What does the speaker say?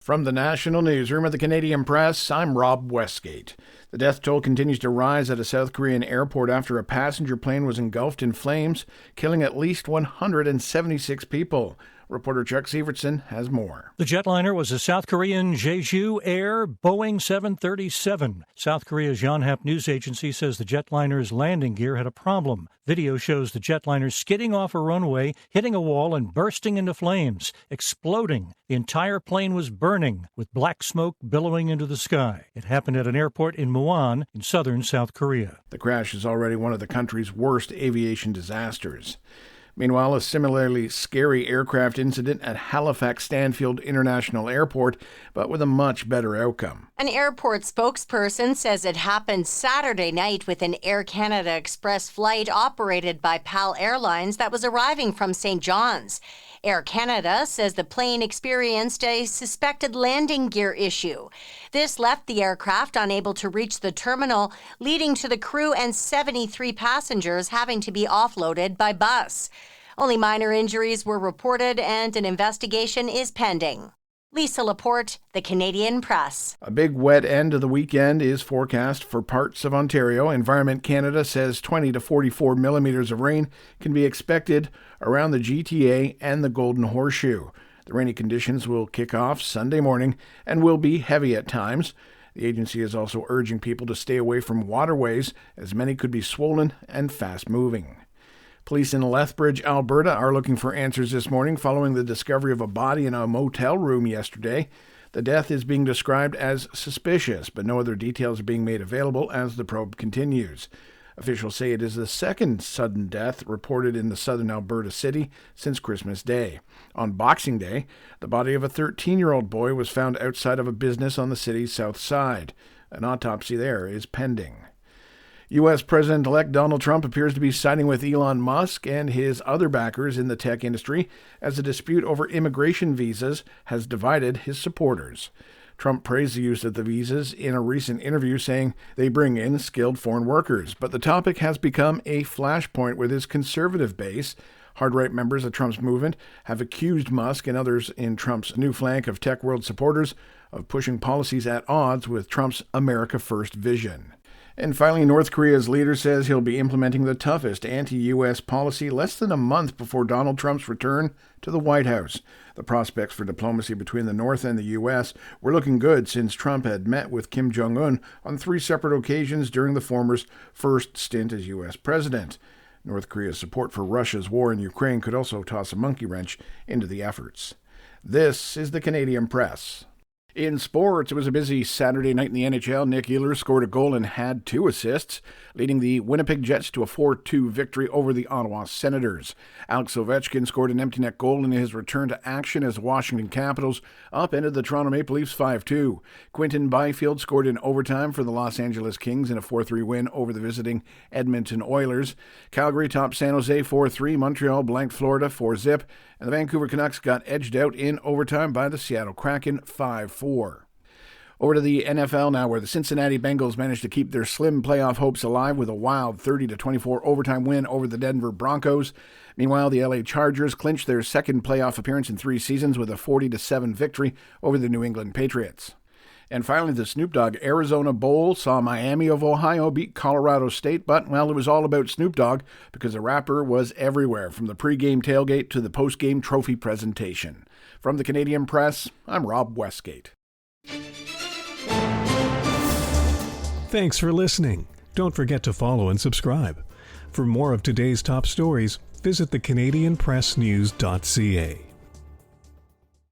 From the National Newsroom of the Canadian Press, I'm Rob Westgate. The death toll continues to rise at a South Korean airport after a passenger plane was engulfed in flames, killing at least 176 people. Reporter Chuck Sievertson has more. The jetliner was a South Korean Jeju Air Boeing 737. South Korea's Yonhap news agency says the jetliner's landing gear had a problem. Video shows the jetliner skidding off a runway, hitting a wall, and bursting into flames, exploding. The entire plane was burning, with black smoke billowing into the sky. It happened at an airport in Muan in southern South Korea. The crash is already one of the country's worst aviation disasters. Meanwhile, a similarly scary aircraft incident at Halifax Stanfield International Airport, but with a much better outcome. An airport spokesperson says it happened Saturday night with an Air Canada Express flight operated by PAL Airlines that was arriving from St. John's. Air Canada says the plane experienced a suspected landing gear issue. This left the aircraft unable to reach the terminal, leading to the crew and 73 passengers having to be offloaded by bus. Only minor injuries were reported and an investigation is pending. Lisa Laporte, The Canadian Press. A big wet end of the weekend is forecast for parts of Ontario. Environment Canada says 20 to 44 millimeters of rain can be expected around the GTA and the Golden Horseshoe. The rainy conditions will kick off Sunday morning and will be heavy at times. The agency is also urging people to stay away from waterways, as many could be swollen and fast-moving. Police in Lethbridge, Alberta are looking for answers this morning following the discovery of a body in a motel room yesterday. The death is being described as suspicious, but no other details are being made available as the probe continues. Officials say it is the second sudden death reported in the southern Alberta city since Christmas Day. On Boxing Day, the body of a 13-year-old boy was found outside of a business on the city's south side. An autopsy there is pending. U.S. President-elect Donald Trump appears to be siding with Elon Musk and his other backers in the tech industry as a dispute over immigration visas has divided his supporters. Trump praised the use of the visas in a recent interview, saying they bring in skilled foreign workers. But the topic has become a flashpoint with his conservative base. Hard-right members of Trump's movement have accused Musk and others in Trump's new flank of tech world supporters of pushing policies at odds with Trump's America First vision. And finally, North Korea's leader says he'll be implementing the toughest anti-U.S. policy less than a month before Donald Trump's return to the White House. The prospects for diplomacy between the North and the U.S. were looking good since Trump had met with Kim Jong-un on 3 separate occasions during the former's first stint as U.S. president. North Korea's support for Russia's war in Ukraine could also toss a monkey wrench into the efforts. This is the Canadian Press. In sports, it was a busy Saturday night in the NHL. Nick Ehlers scored a goal and had 2 assists, leading the Winnipeg Jets to a 4-2 victory over the Ottawa Senators. Alex Ovechkin scored an empty net goal in his return to action as the Washington Capitals upended the Toronto Maple Leafs 5-2. Quinton Byfield scored in overtime for the Los Angeles Kings in a 4-3 win over the visiting Edmonton Oilers. Calgary topped San Jose 4-3. Montreal blanked Florida 4-0. And the Vancouver Canucks got edged out in overtime by the Seattle Kraken 5-4. Over to the NFL now, where the Cincinnati Bengals managed to keep their slim playoff hopes alive with a wild 30-24 overtime win over the Denver Broncos. Meanwhile, the LA Chargers clinched their second playoff appearance in 3 seasons with a 40-7 victory over the New England Patriots. And finally, the Snoop Dogg Arizona Bowl saw Miami of Ohio beat Colorado State, but, well, it was all about Snoop Dogg because the rapper was everywhere, from the pregame tailgate to the postgame trophy presentation. From the Canadian Press, I'm Rob Westgate. Thanks for listening. Don't forget to follow and subscribe. For more of today's top stories, visit thecanadianpressnews.ca.